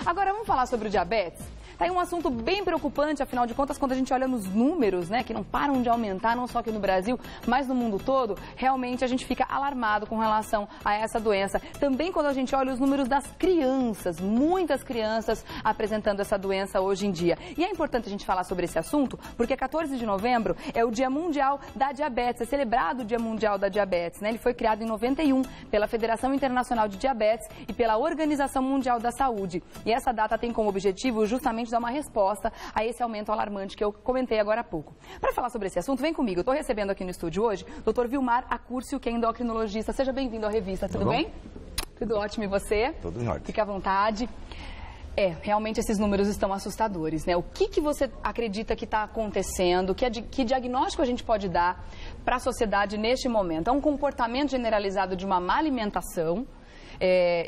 Agora vamos falar sobre o diabetes? Tá aí um assunto bem preocupante, afinal de contas, quando a gente olha nos números, né, que não param de aumentar, não só aqui no Brasil, mas no mundo todo, realmente a gente fica alarmado com relação a essa doença. Também quando a gente olha os números das crianças, muitas crianças apresentando essa doença hoje em dia. E é importante a gente falar sobre esse assunto, porque 14 de novembro é o Dia Mundial da Diabetes, é celebrado o Dia Mundial da Diabetes, né? Ele foi criado em 91 pela Federação Internacional de Diabetes e pela Organização Mundial da Saúde. E essa data tem como objetivo justamente dar uma resposta a esse aumento alarmante que eu comentei agora há pouco. Para falar sobre esse assunto, vem comigo. Eu estou recebendo aqui no estúdio hoje o Dr. Vilmar Acúrcio, que é endocrinologista. Seja bem-vindo à revista, tudo bem? Tudo ótimo, e você? Tudo em ordem. Fique à vontade. Realmente esses números estão assustadores, né? O que você acredita que está acontecendo? Que diagnóstico a gente pode dar para a sociedade neste momento? É um comportamento generalizado de uma má alimentação?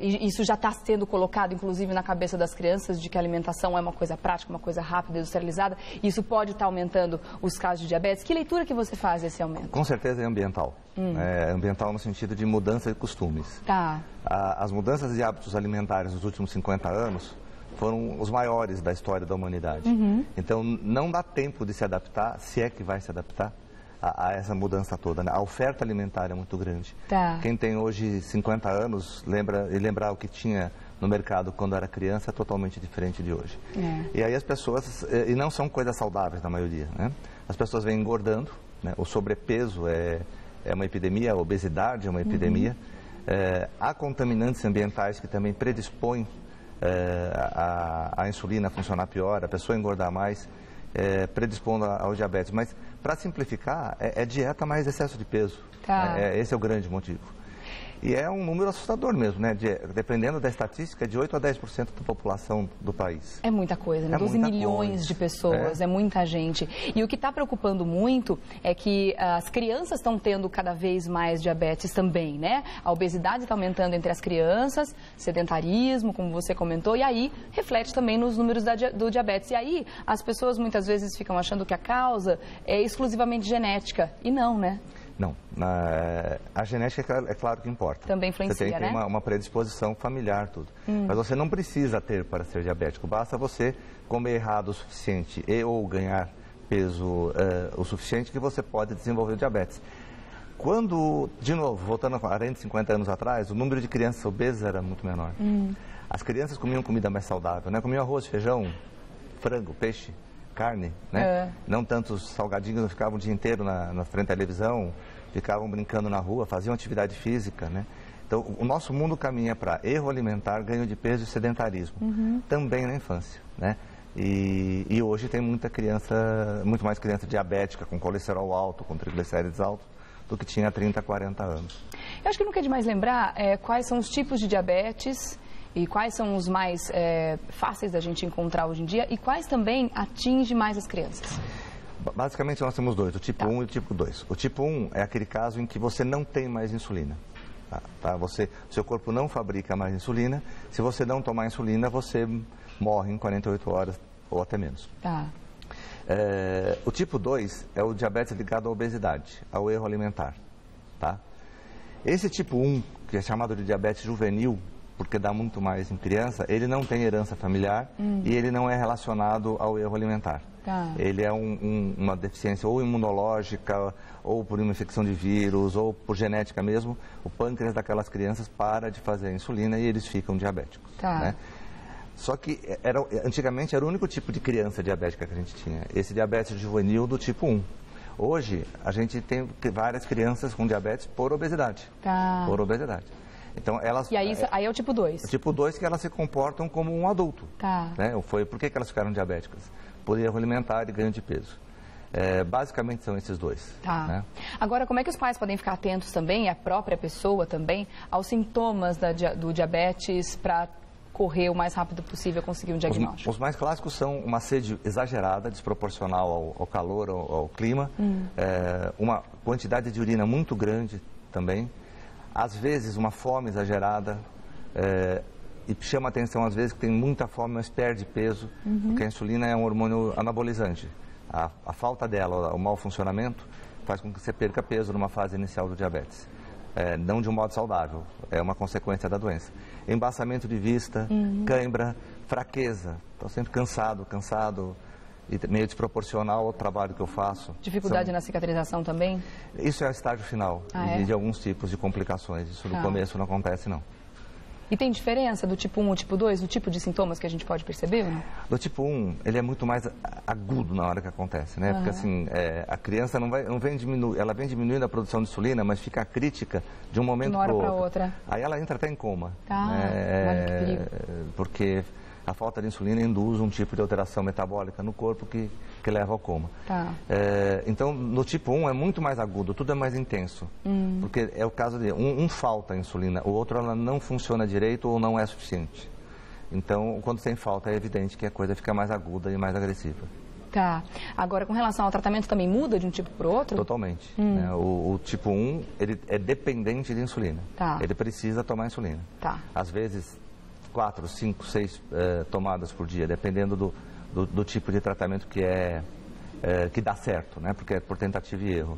Isso já está sendo colocado, inclusive, na cabeça das crianças, de que a alimentação é uma coisa prática, uma coisa rápida, industrializada. Isso pode estar aumentando os casos de diabetes. Que leitura que você faz desse aumento? Com certeza é ambiental. É ambiental no sentido de mudança de costumes. Tá. As mudanças de hábitos alimentares nos últimos 50 anos foram os maiores da história da humanidade. Então, não dá tempo de se adaptar, se é que vai se adaptar a essa mudança toda, né? A oferta alimentar é muito grande. Tá. Quem tem hoje 50 anos, lembrar o que tinha no mercado quando era criança é totalmente diferente de hoje. E aí as pessoas, e não são coisas saudáveis na maioria, né? As pessoas vêm engordando, né? O sobrepeso é uma epidemia, a obesidade é uma epidemia. Há contaminantes ambientais que também predispõem a insulina a funcionar pior, a pessoa engordar mais, predispondo ao diabetes. Mas, para simplificar, é dieta mais excesso de peso. Tá. Esse é o grande motivo. E é um número assustador mesmo, né? Dependendo da estatística, de 8 a 10% da população do país. É muita coisa, né? 12 milhões de pessoas, é muita gente. E o que está preocupando muito é que as crianças estão tendo cada vez mais diabetes também, né? A obesidade está aumentando entre as crianças, sedentarismo, como você comentou, e aí reflete também nos números do diabetes. E aí as pessoas muitas vezes ficam achando que a causa é exclusivamente genética, e não, né? Não, a genética é claro que importa. Também influencia, você tem né? uma predisposição familiar, tudo. Mas você não precisa ter para ser diabético, basta você comer errado o suficiente ou ganhar peso o suficiente que você pode desenvolver diabetes. Quando, de novo, voltando a 40, 50 anos atrás, o número de crianças obesas era muito menor. As crianças comiam comida mais saudável, né? Comiam arroz, feijão, frango, peixe, carne, né? Não tantos salgadinhos, ficavam o dia inteiro na frente da televisão, ficavam brincando na rua, faziam atividade física, né? Então, o nosso mundo caminha para erro alimentar, ganho de peso e sedentarismo, também na infância, né? E hoje tem muito mais criança diabética, com colesterol alto, com triglicérides altos, do que tinha há 30, 40 anos. Eu acho que nunca é demais lembrar quais são os tipos de diabetes e quais são os mais fáceis da gente encontrar hoje em dia e quais também atingem mais as crianças. Basicamente nós temos dois, o tipo 1 e o tipo 2. O tipo 1 é aquele caso em que você não tem mais insulina. Tá? Seu corpo não fabrica mais insulina. Se você não tomar insulina, você morre em 48 horas ou até menos. Tá. O tipo 2 é o diabetes ligado à obesidade, ao erro alimentar. Tá? Esse tipo 1, que é chamado de diabetes juvenil, porque dá muito mais em criança, ele não tem herança familiar e ele não é relacionado ao erro alimentar. Tá. Ele é uma deficiência ou imunológica, ou por uma infecção de vírus, ou por genética mesmo. O pâncreas daquelas crianças para de fazer a insulina e eles ficam diabéticos. Tá. Né? Só que antigamente era o único tipo de criança diabética que a gente tinha, esse diabetes juvenil do tipo 1. Hoje a gente tem várias crianças com diabetes por obesidade. Tá. Por obesidade. Então, elas, e aí é o tipo 2? O tipo 2 que elas se comportam como um adulto. Tá. Né? Por que elas ficaram diabéticas? Por erro alimentar e ganho de peso. Basicamente são esses dois. Tá. Né? Agora, como é que os pais podem ficar atentos também, a própria pessoa também, aos sintomas do diabetes para correr o mais rápido possível conseguir um diagnóstico? Os mais clássicos são uma sede exagerada, desproporcional ao calor, ao clima, uma quantidade de urina muito grande também, às vezes uma fome exagerada, e chama a atenção às vezes que tem muita fome, mas perde peso, porque a insulina é um hormônio anabolizante. A falta dela, o mau funcionamento, faz com que você perca peso numa fase inicial do diabetes. Não de um modo saudável, é uma consequência da doença. Embaçamento de vista, cãibra, fraqueza, estou sempre cansado e meio desproporcional ao trabalho que eu faço. Dificuldade na cicatrização também? Isso é o estágio final de alguns tipos de complicações. Isso no começo não acontece, não. E tem diferença do tipo 1 ao tipo 2, do tipo de sintomas que a gente pode perceber? Né? Do tipo 1, ele é muito mais agudo na hora que acontece, né? Porque assim, a criança não vem diminuir, ela vem diminuindo a produção de insulina, mas fica crítica de um momento para o outro. Outra. Aí ela entra até em coma. Olha que perigo. Porque a falta de insulina induz um tipo de alteração metabólica no corpo que leva ao coma. Então, no tipo 1 é muito mais agudo, tudo é mais intenso. Porque é o caso de um falta insulina, o outro ela não funciona direito ou não é suficiente. Então, quando tem falta, é evidente que a coisa fica mais aguda e mais agressiva. Tá. Agora, com relação ao tratamento, também muda de um tipo para o outro? Totalmente. Né? O tipo 1, ele é dependente de insulina. Ele precisa tomar insulina. Às vezes, 4, 5, 6 tomadas por dia, dependendo do tipo de tratamento que dá certo, né? Porque é por tentativa e erro.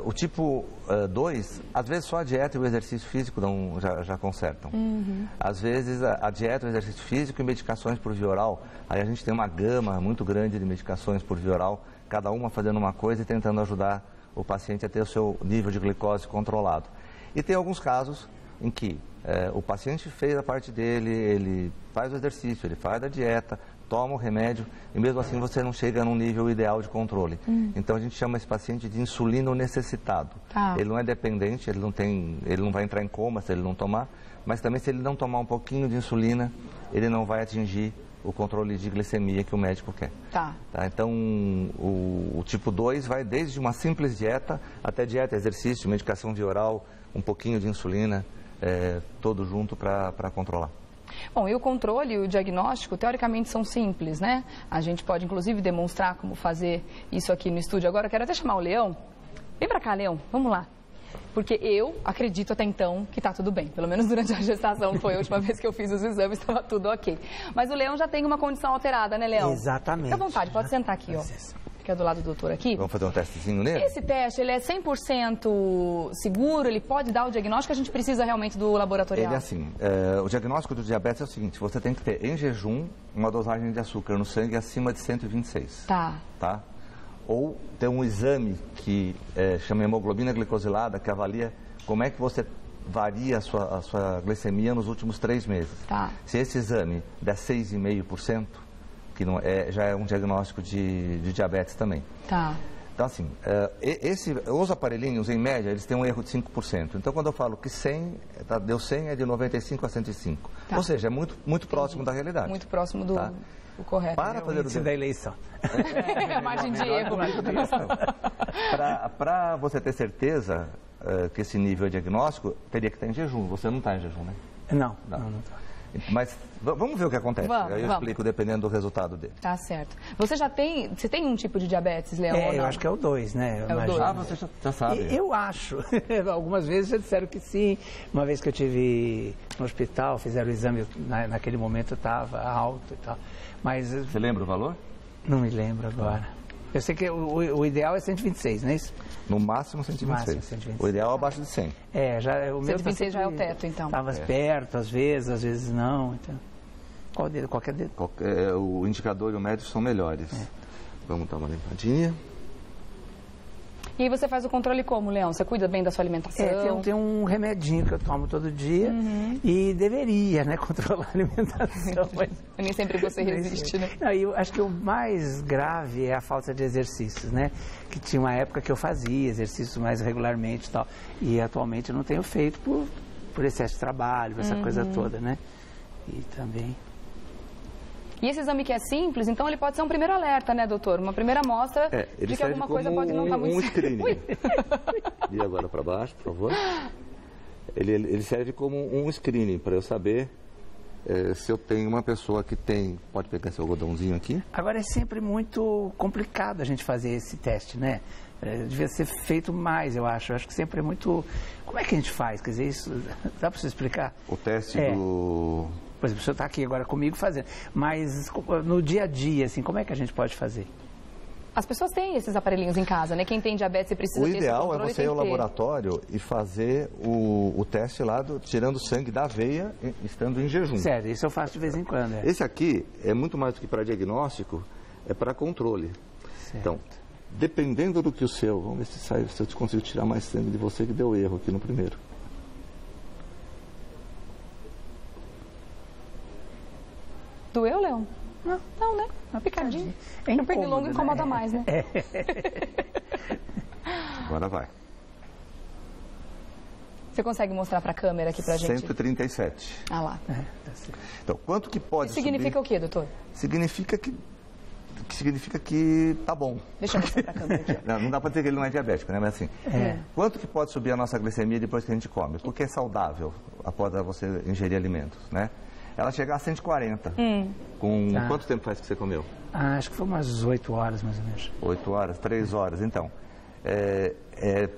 O tipo 2, às vezes só a dieta e o exercício físico já consertam. Às vezes a dieta, o exercício físico e medicações por via oral, aí a gente tem uma gama muito grande de medicações por via oral, cada uma fazendo uma coisa e tentando ajudar o paciente a ter o seu nível de glicose controlado. E tem alguns casos em que o paciente fez a parte dele, ele faz o exercício, ele faz a dieta, toma o remédio e mesmo assim você não chega num nível ideal de controle. Então a gente chama esse paciente de insulino necessitado. Ele não é dependente, ele não vai entrar em coma se ele não tomar, mas também se ele não tomar um pouquinho de insulina, ele não vai atingir o controle de glicemia que o médico quer. Então o tipo 2 vai desde uma simples dieta até dieta, exercício, medicação via oral, um pouquinho de insulina, todo junto para controlar. Bom, e o controle e o diagnóstico, teoricamente, são simples, né? A gente pode, inclusive, demonstrar como fazer isso aqui no estúdio. Agora, eu quero até chamar o Leão. Vem pra cá, Leão, vamos lá. Porque eu acredito até então que tá tudo bem. Pelo menos durante a gestação, foi a última vez que eu fiz os exames, estava tudo ok. Mas o Leão já tem uma condição alterada, né, Leão? Exatamente. Fica à vontade, pode sentar aqui, ó. Fica do lado do doutor aqui. Vamos fazer um testezinho nele? Esse teste, ele é 100% seguro? Ele pode dar o diagnóstico? A gente precisa realmente do laboratorial? Ele é assim, o diagnóstico do diabetes é o seguinte, você tem que ter em jejum uma dosagem de açúcar no sangue acima de 126. Tá? Ou ter um exame que chama hemoglobina glicosilada, que avalia como é que você varia a sua glicemia nos últimos 3 meses. Se esse exame der 6,5%, que não já é um diagnóstico de diabetes também. Então, assim, os aparelhinhos, em média, eles têm um erro de 5%. Então, quando eu falo que 100, deu 100, é de 95 a 105. Ou seja, é muito, muito próximo da realidade. Muito próximo do correto. Para fazer o da eleição. A margem de erro. Para você ter certeza que esse nível é diagnóstico, teria que estar em jejum. Você não está em jejum, né? Não está. Mas vamos ver o que acontece. Aí eu explico dependendo do resultado dele. Tá certo. Você tem um tipo de diabetes, Leão? Eu acho que é o 2, né? É o 2. Você já sabe. Eu acho. Algumas vezes já disseram que sim. Uma vez que eu estive no hospital, fizeram o exame, naquele momento estava alto e tal. Mas você lembra o valor? Não me lembro agora. Eu sei que o ideal é 126, não é isso? No máximo 126. O ideal é abaixo de 100. O meu 126 já é o teto, então. Estava perto, às vezes não. Então, qualquer dedo. O indicador e o médio são melhores. Vamos dar uma limpadinha. E aí você faz o controle como, Leão? Você cuida bem da sua alimentação? Tem um remedinho que eu tomo todo dia e deveria, né, controlar a alimentação. Mas nem sempre você resiste, né? Eu acho que o mais grave é a falta de exercícios, né? Que tinha uma época que eu fazia exercícios mais regularmente e tal. E atualmente eu não tenho feito por excesso de trabalho, essa coisa toda, né? E também... E esse exame que é simples, então ele pode ser um primeiro alerta, né, doutor? Uma primeira amostra de que alguma coisa pode não estar muito screening. E agora para baixo, por favor. Ele serve como um screening para eu saber se eu tenho uma pessoa que tem... Pode pegar esse algodãozinho aqui? Agora é sempre muito complicado a gente fazer esse teste, né? Devia ser feito mais, eu acho. Eu acho que sempre é muito... Como é que a gente faz? Quer dizer, isso... Dá para você explicar? O teste do... Por exemplo, o senhor está aqui agora comigo fazendo, mas no dia a dia, assim, como é que a gente pode fazer? As pessoas têm esses aparelhinhos em casa, né? Quem tem diabetes e precisa ter esse controle, o ideal é você ir ao laboratório e fazer o teste lá, tirando sangue da veia, estando em jejum. Sério, isso eu faço de vez em quando. Esse aqui é muito mais do que para diagnóstico, é para controle. Certo. Então, dependendo do que o seu... Vamos ver se eu consigo tirar mais sangue de você, que deu erro aqui no primeiro. Doeu, Leão? Não, né? Uma picadinha. É o pernilongo incomoda mais, né? Agora vai. Você consegue mostrar para a câmera aqui pra gente? 137. Ah lá. Então, quanto que pode Isso significa subir? o quê, doutor? Significa que tá bom. Deixa eu mostrar para a câmera aqui. Não dá para dizer que ele não é diabético, né? Mas assim, quanto que pode subir a nossa glicemia depois que a gente come? Porque é saudável após você ingerir alimentos, né? Ela chegar a 140. Com quanto tempo faz que você comeu? Acho que foi umas 8 horas, mais ou menos. 8 horas, 3 horas. Então,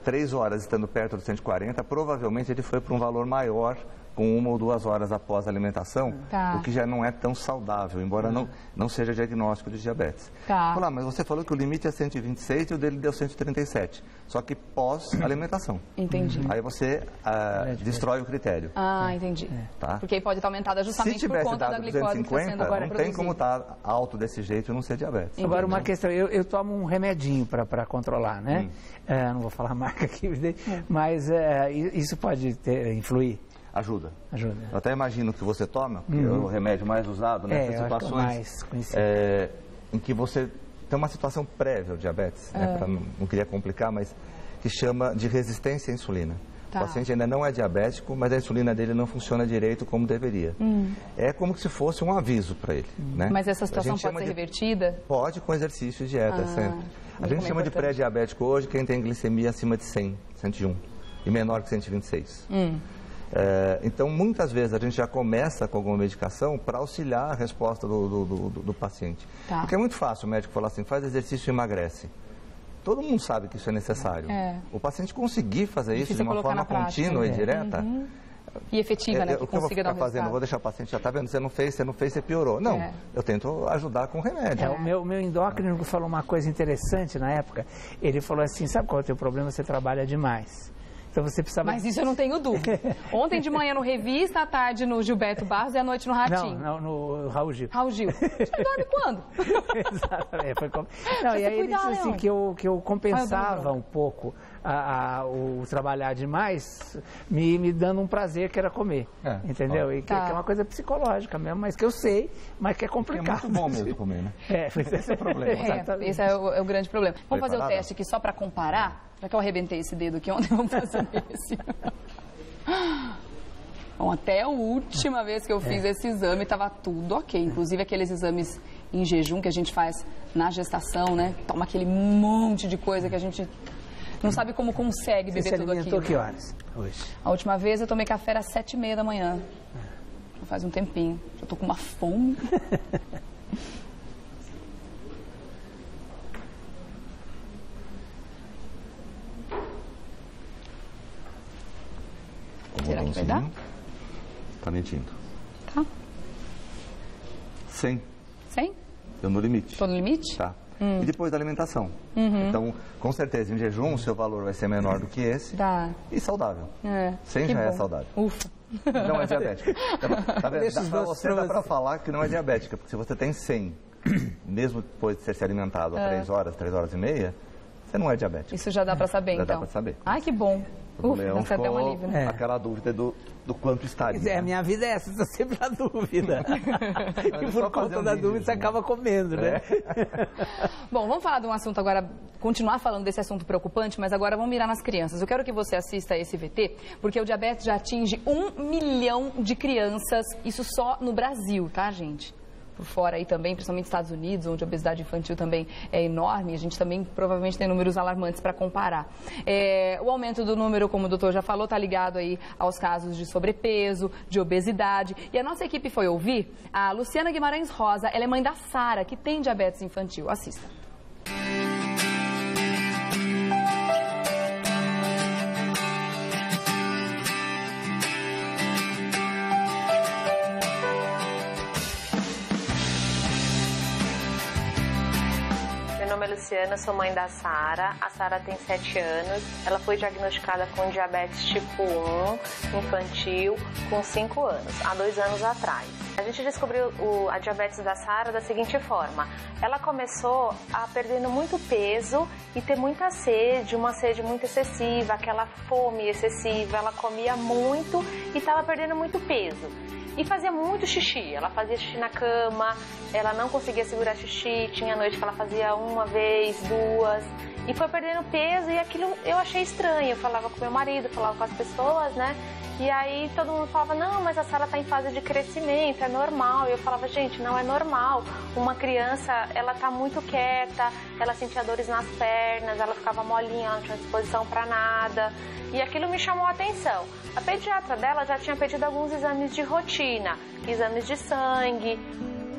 3 horas estando perto do 140, provavelmente ele foi para um valor maior com 1 ou 2 horas após a alimentação, o que já não é tão saudável, embora não seja diagnóstico de diabetes. Olá, mas você falou que o limite é 126 e o dele deu 137, só que pós-alimentação. Entendi. Aí você destrói o critério. Entendi. Tá? Porque aí pode estar aumentada justamente por conta da glicose que está sendo agora não produzida. tem como estar alto desse jeito e não ser diabetes. Agora, uma questão, eu tomo um remedinho para controlar, né? Não vou falar a marca aqui, mas isso pode influir? Ajuda. Ajuda. Eu até imagino que você toma, que é o remédio mais usado nessas situações em que você tem uma situação prévia ao diabetes, né, não queria complicar, mas que chama de resistência à insulina. O paciente ainda não é diabético, mas a insulina dele não funciona direito como deveria. É como se fosse um aviso para ele. Né? Mas essa situação pode ser revertida? Pode, com exercício e dieta, sempre. A gente chama de pré-diabético hoje quem tem glicemia acima de 100, 101 e menor que 126. Então, muitas vezes a gente já começa com alguma medicação para auxiliar a resposta do paciente. Porque é muito fácil o médico falar assim, faz exercício e emagrece. Todo mundo sabe que isso é necessário. O paciente conseguir fazer isso de uma forma contínua e direta... E efetiva, né? O que eu vou ficar fazendo? Eu vou deixar o paciente, já está vendo, você não fez, você piorou. Não, eu tento ajudar com remédio. O meu endócrino falou uma coisa interessante na época. Ele falou assim, sabe qual é o teu problema? Você trabalha demais. Então você precisava... Mas isso eu não tenho dúvida. Ontem de manhã no Revista, à tarde no Gilberto Barros e à noite no Ratinho. Não, no Raul Gil. Raul Gil. Você dorme quando? Exatamente. E aí ele disse assim que eu compensava um pouco o trabalhar demais, me dando um prazer que era comer. Entendeu? E que é uma coisa psicológica mesmo, mas que eu sei, mas que é complicado. É muito bom mesmo comer, né? Esse é o problema. Esse é o grande problema. Vamos fazer o teste aqui só para comparar? Já que eu arrebentei esse dedo aqui ontem, vamos fazer esse. Bom, até a última vez que eu fiz esse exame estava tudo ok. Inclusive aqueles exames em jejum que a gente faz na gestação, né? Toma aquele monte de coisa que a gente não sabe como consegue beber tudo aquilo. Que horas hoje? A última vez eu tomei café às 7h30 da manhã. Já faz um tempinho. Já tô com uma fome. Será que vai dar? Tá mentindo. Tá. 100. 100? Estou no limite. Tô no limite? Tá. E depois da alimentação. Então, com certeza, em jejum, o seu valor vai ser menor do que esse. Tá. E saudável. 100 que já bom. é saudável. Ufa. Não é diabética. Tá vendo? Pra você dá pra falar que não é diabética, porque se você tem 100, mesmo depois de ter se alimentado há 3 horas e meia, você não é diabético. Isso já dá pra saber, então. Já dá pra saber. Ai, que bom. Ufa, dá até um alívio, né? Aquela dúvida do quanto estaria. A minha vida é essa, estou sempre na dúvida. E por conta da dúvida você acaba comendo, né? Bom, vamos falar de um assunto agora, continuar falando desse assunto preocupante, mas agora vamos mirar nas crianças. Eu quero que você assista a esse VT, porque o diabetes já atinge 1 milhão de crianças, isso só no Brasil, tá, gente? Por fora aí também, principalmente nos Estados Unidos, onde a obesidade infantil também é enorme, a gente também provavelmente tem números alarmantes para comparar. O aumento do número, como o doutor já falou, está ligado aí aos casos de sobrepeso, de obesidade. E a nossa equipe foi ouvir a Luciana Guimarães Rosa, ela é mãe da Sara, que tem diabetes infantil. Assista. nome é Luciana, sou mãe da Sara. A Sara tem 7 anos. Ela foi diagnosticada com diabetes tipo 1 infantil com 5 anos, há 2 anos atrás. A gente descobriu a diabetes da Sara da seguinte forma: ela começou a perdendo muito peso e ter muita sede, uma sede muito excessiva, aquela fome excessiva, ela comia muito e estava perdendo muito peso. E fazia muito xixi, ela fazia xixi na cama, ela não conseguia segurar xixi, tinha noite que ela fazia 1 vez, 2, e foi perdendo peso e aquilo eu achei estranho. Eu falava com meu marido, falava com as pessoas, né? E aí todo mundo falava, não, mas a Sara está em fase de crescimento, é normal. E eu falava, gente, não é normal. Uma criança, ela tá muito quieta, ela sentia dores nas pernas, ela ficava molinha, ela não tinha disposição para nada. E aquilo me chamou a atenção. A pediatra dela já tinha pedido alguns exames de rotina, exames de sangue.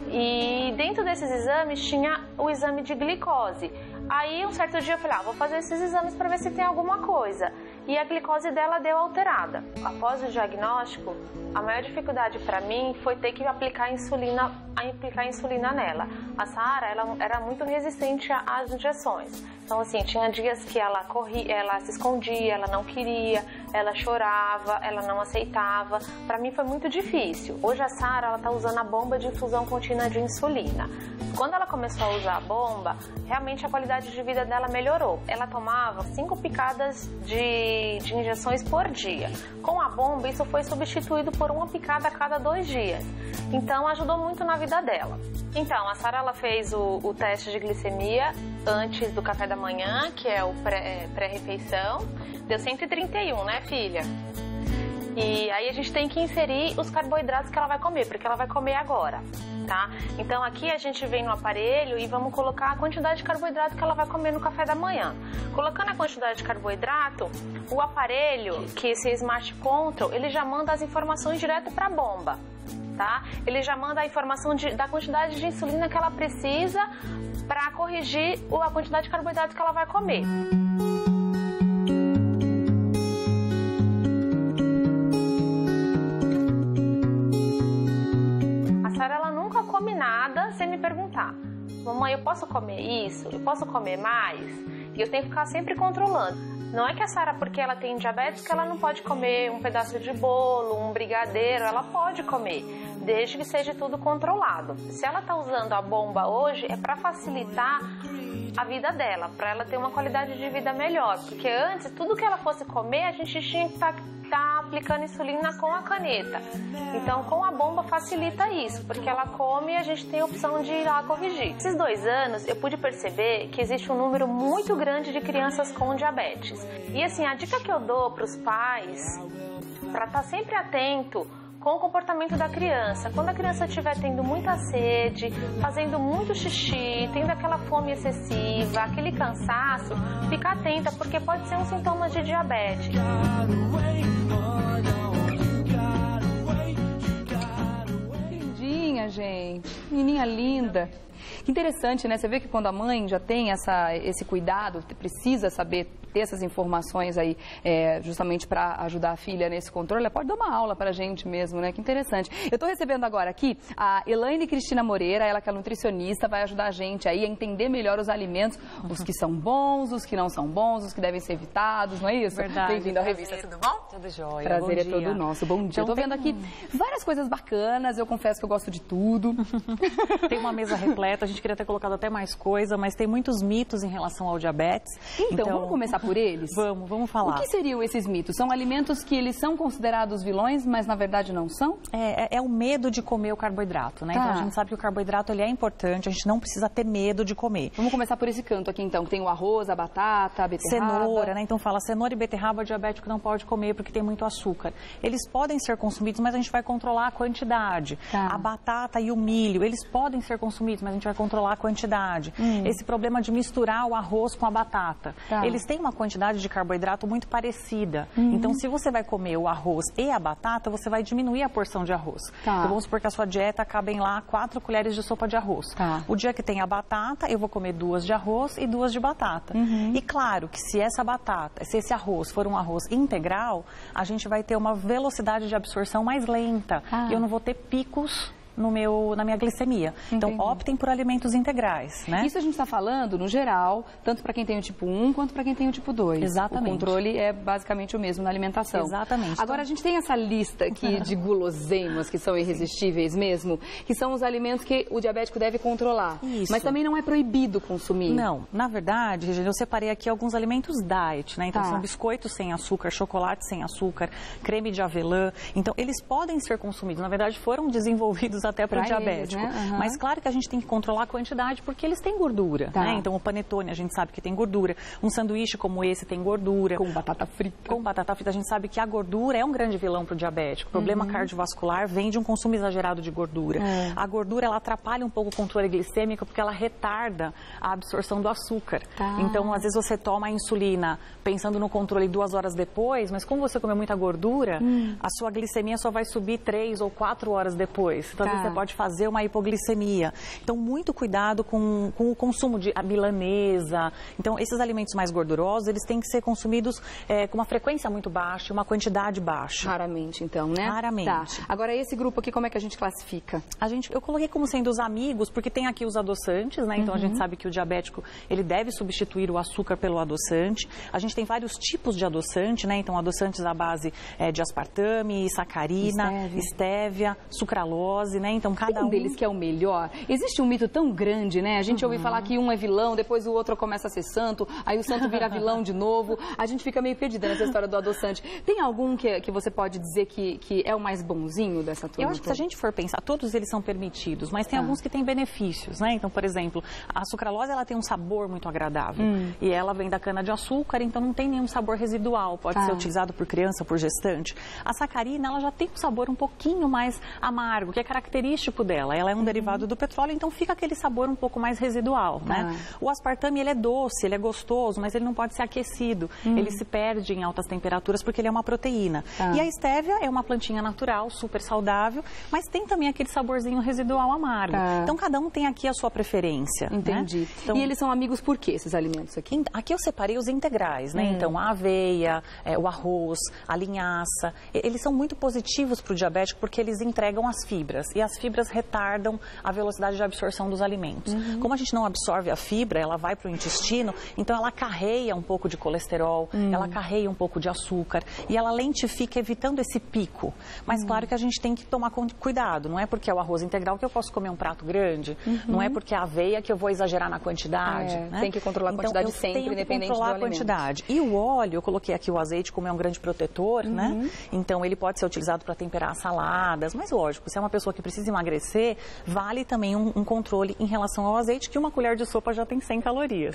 E dentro desses exames tinha o exame de glicose. Aí um certo dia eu falei, vou fazer esses exames para ver se tem alguma coisa. E a glicose dela deu alterada. Após o diagnóstico, a maior dificuldade para mim foi ter que aplicar insulina nela. A Sara, ela era muito resistente às injeções. Então, assim, tinha dias que ela corria, ela se escondia, ela não queria, ela chorava, ela não aceitava. Para mim foi muito difícil. Hoje a Sara, ela tá usando a bomba de infusão contínua de insulina. Quando ela começou a usar a bomba, realmente a qualidade de vida dela melhorou. Ela tomava 5 picadas de injeções por dia. Com a bomba, isso foi substituído por 1 picada a cada 2 dias. Então, ajudou muito na vida dela. Então, a Sara, ela fez o teste de glicemia antes do café da manhã, que é o pré-refeição. Deu 131, né, filha? E aí a gente tem que inserir os carboidratos que ela vai comer, porque ela vai comer agora, tá? Então aqui a gente vem no aparelho e vamos colocar a quantidade de carboidrato que ela vai comer no café da manhã. Colocando a quantidade de carboidrato, o aparelho, que esse Smart Control, ele já manda as informações direto para a bomba, tá? Ele já manda a informação da quantidade de insulina que ela precisa para corrigir a quantidade de carboidrato que ela vai comer. Come nada sem me perguntar. Mamãe, eu posso comer isso? Eu posso comer mais? E eu tenho que ficar sempre controlando. Não é que a Sara, porque ela tem diabetes, que ela não pode comer um pedaço de bolo, um brigadeiro. Ela pode comer, desde que seja tudo controlado. Se ela está usando a bomba hoje, é para facilitar a vida dela, para ela ter uma qualidade de vida melhor. Porque antes, tudo que ela fosse comer, a gente tinha que estar aplicando insulina com a caneta. Então, com a bomba facilita isso, porque ela come e a gente tem a opção de ir lá corrigir. Esses 2 anos, eu pude perceber que existe um número muito grande de crianças com diabetes. E assim, a dica que eu dou para os pais, para estar sempre atento com o comportamento da criança. Quando a criança estiver tendo muita sede, fazendo muito xixi, tendo aquela fome excessiva, aquele cansaço, fica atenta, porque pode ser um sintoma de diabetes. Lindinha, gente. Menininha linda. Que interessante, né? Você vê que quando a mãe já tem esse cuidado, precisa saber ter essas informações aí, justamente para ajudar a filha nesse controle, ela pode dar uma aula para a gente mesmo, né? Que interessante. Eu estou recebendo agora aqui a Elaine Cristina Moreira, ela que é nutricionista, vai ajudar a gente aí a entender melhor os alimentos, os que são bons, os que não são bons, os que devem ser evitados, não é isso? Verdade. Bem-vindo à revista, tudo bom? Tudo jóia. Prazer é todo nosso. Bom dia. Então, eu tô vendo aqui várias coisas bacanas, eu confesso que eu gosto de tudo. Tem uma mesa repleta, a gente queria ter colocado até mais coisa, mas tem muitos mitos em relação ao diabetes. Então vamos começar por eles? Vamos falar. O que seriam esses mitos? São alimentos que eles são considerados vilões, mas na verdade não são? É o medo de comer o carboidrato, né? Tá. Então a gente sabe que o carboidrato ele é importante, a gente não precisa ter medo de comer. Vamos começar por esse canto aqui então, tem o arroz, a batata, a beterraba. Cenoura, né? Então fala, cenoura e beterraba o diabético não pode comer porque tem muito açúcar. Eles podem ser consumidos, mas a gente vai controlar a quantidade. Tá. A batata e o milho, eles podem ser consumidos, mas a gente vai controlar a quantidade. Esse problema de misturar o arroz com a batata. Tá. Eles têm uma quantidade de carboidrato muito parecida. Então, se você vai comer o arroz e a batata, você vai diminuir a porção de arroz. Tá. Então, vamos supor que a sua dieta cabem lá 4 colheres de sopa de arroz. Tá. O dia que tem a batata, eu vou comer 2 de arroz e 2 de batata. E claro que se esse arroz for um arroz integral, a gente vai ter uma velocidade de absorção mais lenta. E eu não vou ter picos na minha glicemia. Então, optem por alimentos integrais, né? Isso a gente está falando, no geral, tanto para quem tem o tipo 1 quanto para quem tem o tipo 2. Exatamente. O controle é basicamente o mesmo na alimentação. Exatamente. Agora, a gente tem essa lista aqui de guloseimas que são irresistíveis mesmo, que são os alimentos que o diabético deve controlar. Isso. Mas também não é proibido consumir. Não, na verdade, Regina, eu separei aqui alguns alimentos diet, né? Então, são biscoitos sem açúcar, chocolate sem açúcar, creme de avelã. Então, eles podem ser consumidos. Na verdade, foram desenvolvidos até para o diabético. Né? Mas, claro que a gente tem que controlar a quantidade, porque eles têm gordura, né? Então, o panetone, a gente sabe que tem gordura. Um sanduíche como esse tem gordura. Com batata frita. Com batata frita, a gente sabe que a gordura é um grande vilão para o diabético. O problema cardiovascular vem de um consumo exagerado de gordura. A gordura, ela atrapalha um pouco o controle glicêmico, porque ela retarda a absorção do açúcar. Então, às vezes você toma a insulina pensando no controle 2 horas depois, mas como você comeu muita gordura, a sua glicemia só vai subir 3 ou 4 horas depois. Então, às vezes você pode fazer uma hipoglicemia. Então, muito cuidado com o consumo de milanesa. Então, esses alimentos mais gordurosos, eles têm que ser consumidos com uma frequência muito baixa, uma quantidade baixa. Raramente, então, né? Raramente. Agora, esse grupo aqui, como é que a gente classifica? Eu coloquei como sendo os amigos, porque tem aqui os adoçantes, né? Então, a gente sabe que o diabético, ele deve substituir o açúcar pelo adoçante. A gente tem vários tipos de adoçante, né? Então, adoçantes à base de aspartame, sacarina, estévia, sucralose, né? Então, cada um deles que é o melhor. Existe um mito tão grande, né? A gente ouve falar que um é vilão, depois o outro começa a ser santo, aí o santo vira vilão de novo. A gente fica meio perdida nessa história do adoçante. Tem algum que você pode dizer que é o mais bonzinho dessa turma? Eu acho que se a gente for pensar, todos eles são permitidos, mas tem alguns que têm benefícios, né? Então, por exemplo, a sucralose, ela tem um sabor muito agradável. E ela vem da cana-de-açúcar, então não tem nenhum sabor residual. Pode ser utilizado por criança, por gestante. A sacarina, ela já tem um sabor um pouquinho mais amargo, que é característico dela. Ela é um derivado do petróleo, então fica aquele sabor um pouco mais residual, né? O aspartame, ele é doce, ele é gostoso, mas ele não pode ser aquecido. Ele se perde em altas temperaturas porque ele é uma proteína. E a estévia é uma plantinha natural, super saudável, mas tem também aquele saborzinho residual amargo. Então, cada um tem aqui a sua preferência. Entendi. Né? Então, e eles são amigos por quê, esses alimentos aqui? Aqui eu separei os integrais, né? Então, a aveia, o arroz, a linhaça, eles são muito positivos para o diabético porque eles entregam as fibras. E as fibras retardam a velocidade de absorção dos alimentos. Como a gente não absorve a fibra, ela vai para o intestino, então ela carreia um pouco de colesterol, ela carreia um pouco de açúcar e ela lentifica, evitando esse pico. Mas claro que a gente tem que tomar cuidado. Não é porque é o arroz integral que eu posso comer um prato grande, não é porque é a aveia que eu vou exagerar na quantidade. Né? Tem que controlar a quantidade sempre, independente do alimento. Quantidade. E o óleo, eu coloquei aqui o azeite como é um grande protetor, né? Então ele pode ser utilizado para temperar saladas, mas lógico, se é uma pessoa que precisa emagrecer, vale também um controle em relação ao azeite, que uma colher de sopa já tem 100 calorias.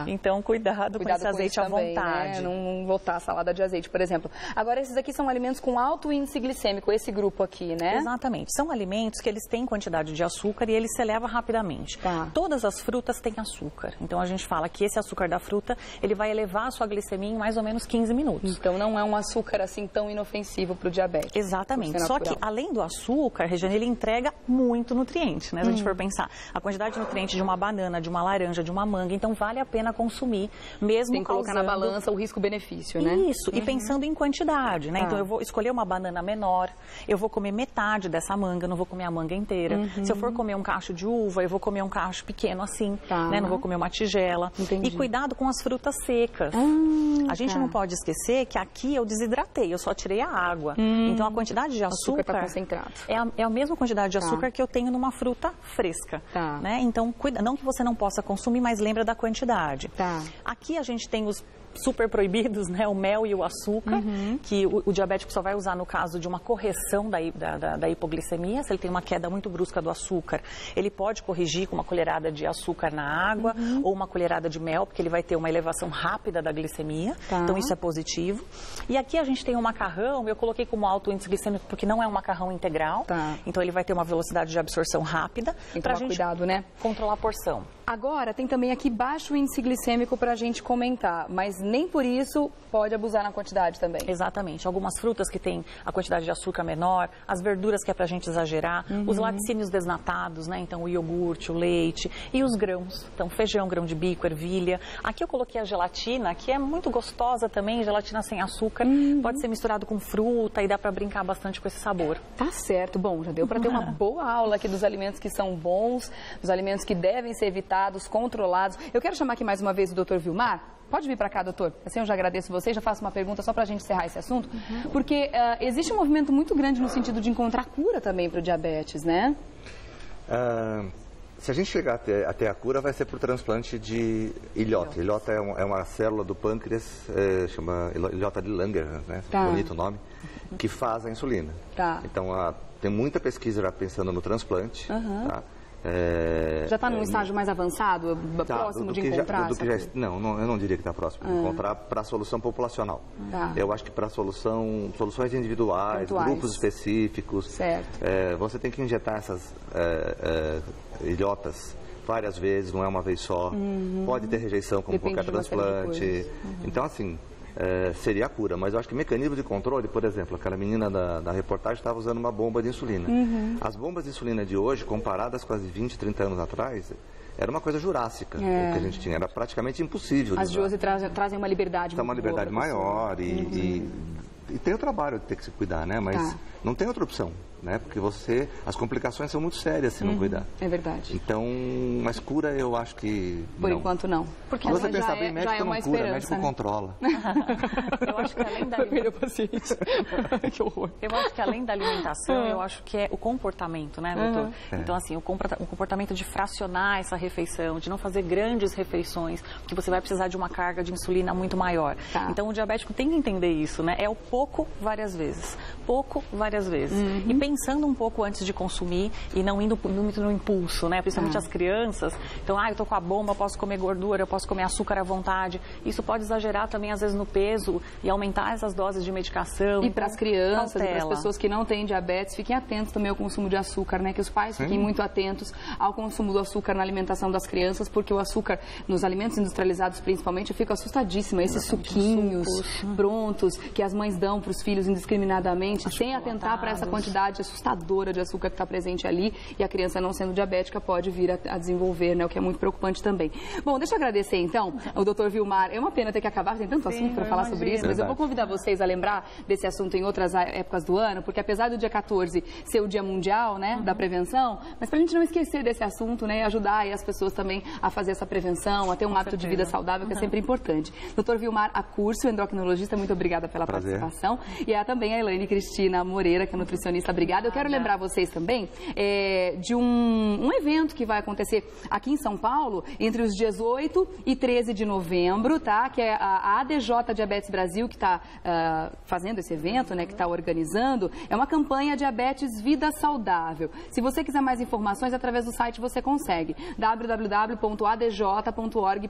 Então cuidado com esse azeite à vontade. Né? Não botar a salada de azeite, por exemplo. Agora, esses aqui são alimentos com alto índice glicêmico, esse grupo aqui, né? Exatamente. São alimentos que eles têm quantidade de açúcar e ele se eleva rapidamente. Todas as frutas têm açúcar. Então, a gente fala que esse açúcar da fruta, ele vai elevar a sua glicemia em mais ou menos 15 minutos. Então, não é um açúcar assim tão inofensivo para o diabetes. Exatamente. Só que, além do açúcar, Regiane, ele entrega muito nutriente, né? Se a gente for pensar, a quantidade de nutrientes de uma banana, de uma laranja, de uma manga, então vale a pena consumir, mesmo tem que colocar na balança o risco-benefício, né? Isso, e pensando em quantidade, né? Então, eu vou escolher uma banana menor, eu vou comer metade dessa manga, não vou comer a manga inteira. Se eu for comer um cacho de uva, eu vou comer um cacho pequeno assim, né? Não vou comer uma tigela. E cuidado com as frutas secas. A gente não pode esquecer que aqui eu desidratei, eu só tirei a água. Então, a quantidade de açúcar tá concentrado. É a mesma quantidade de açúcar que eu tenho numa fruta fresca. Né? Então, não que você não possa consumir, mas lembra da quantidade. Aqui a gente tem os super proibidos, né? O mel e o açúcar, que o diabético só vai usar no caso de uma correção da hipoglicemia. Se ele tem uma queda muito brusca do açúcar, ele pode corrigir com uma colherada de açúcar na água ou uma colherada de mel, porque ele vai ter uma elevação rápida da glicemia. Então, isso é positivo. E aqui a gente tem um macarrão, eu coloquei como alto índice glicêmico, porque não é um macarrão integral. Então, ele vai ter uma velocidade de absorção rápida. Tem que tomar cuidado, né? Controlar a porção. Agora, tem também aqui baixo índice glicêmico para a gente comentar, mas nem por isso pode abusar na quantidade também. Exatamente. Algumas frutas que têm a quantidade de açúcar menor, as verduras que é pra gente exagerar, os laticínios desnatados, né? Então o iogurte, o leite e os grãos. Então feijão, grão de bico, ervilha. Aqui eu coloquei a gelatina, que é muito gostosa também, gelatina sem açúcar. Pode ser misturado com fruta e dá pra brincar bastante com esse sabor. Tá certo. Bom, já deu para ter uma boa aula aqui dos alimentos que são bons, dos alimentos que devem ser evitados, controlados. Eu quero chamar aqui mais uma vez o Dr. Vilmar. Pode vir para cá, doutor. Assim eu já agradeço você, já faço uma pergunta só para a gente encerrar esse assunto. Porque existe um movimento muito grande no sentido de encontrar cura também para o diabetes, né? Se a gente chegar até a cura, vai ser por transplante de ilhota. Ilhota é uma célula do pâncreas, chama ilhota de Langer, né? Bonito o nome, que faz a insulina. Então, tem muita pesquisa já pensando no transplante, tá? Já está num estágio mais avançado, próximo de encontrar? Não, eu não diria que está próximo de encontrar para a solução populacional. Eu acho que para soluções individuais, grupos específicos, você tem que injetar essas ilhotas várias vezes, não é uma vez só. Pode ter rejeição, como qualquer transplante. Então, assim, seria a cura, mas eu acho que mecanismo de controle, por exemplo, aquela menina da reportagem estava usando uma bomba de insulina. As bombas de insulina de hoje, comparadas com as de 20, 30 anos atrás, era uma coisa jurássica que a gente tinha, era praticamente impossível. As de hoje trazem uma liberdade maior. Uma liberdade maior e tem o trabalho de ter que se cuidar, né? Mas não tem outra opção, né? Porque as complicações são muito sérias se não cuidar. É verdade. Então, mas cura eu acho que Por enquanto não. Porque você pensar bem, médico não cura, médico controla. Eu acho que além da que horror. Eu acho que além da alimentação, eu acho que é o comportamento, né, doutor? Então, assim, o comportamento de fracionar essa refeição, de não fazer grandes refeições, porque você vai precisar de uma carga de insulina muito maior. Então, o diabético tem que entender isso, né? É o pouco várias vezes. Pouco várias vezes. E pensando um pouco antes de consumir e não indo muito no impulso, né? Principalmente as crianças. Então, eu tô com a bomba, eu posso comer gordura, eu posso comer açúcar à vontade. Isso pode exagerar também, às vezes, no peso e aumentar essas doses de medicação. E para as crianças, e para as pessoas que não têm diabetes, fiquem atentos também ao consumo de açúcar, né? Que os pais fiquem muito atentos ao consumo do açúcar na alimentação das crianças, porque o açúcar nos alimentos industrializados, principalmente, eu fico assustadíssima. Esses suquinhos prontos que as mães dão para os filhos indiscriminadamente, sem atentar para essa quantidade assustadora de açúcar que está presente ali, e a criança não sendo diabética pode vir a desenvolver, né? O que é muito preocupante também. Bom, deixa eu agradecer então ao Dr. Vilmar. É uma pena ter que acabar, tem tanto assunto para falar sobre isso, mas eu vou convidar vocês a lembrar desse assunto em outras épocas do ano, porque apesar do dia 14 ser o Dia Mundial, né, da prevenção, mas para a gente não esquecer desse assunto, né, e ajudar aí as pessoas também a fazer essa prevenção, a ter um hábito de vida saudável, que é sempre importante. Dr. Vilmar Accurcio, endocrinologista, muito obrigada pela participação. E há também a Elaine Cristina Moreira, que é nutricionista. Obrigada. Eu quero lembrar vocês também de um evento que vai acontecer aqui em São Paulo entre os dias 8 e 13 de novembro, tá? Que é a ADJ Diabetes Brasil que está fazendo esse evento, né? Que está organizando. É uma campanha Diabetes Vida Saudável. Se você quiser mais informações, através do site você consegue. www.adj.org.br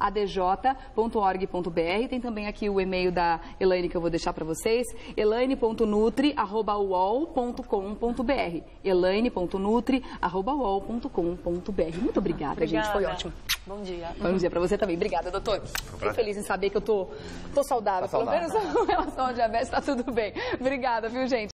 adj.org.br. Tem também aqui o e-mail da Elaine que eu vou deixar para vocês. elaine.nutri@uol.com.br elaine.nutri@uol.com.br. Muito obrigada, gente. Foi ótimo. Bom dia. Bom dia para você também. Obrigada, doutor. Fico feliz em saber que eu tô saudável. Pelo menos em relação ao diabetes, tá tudo bem. Obrigada, viu, gente?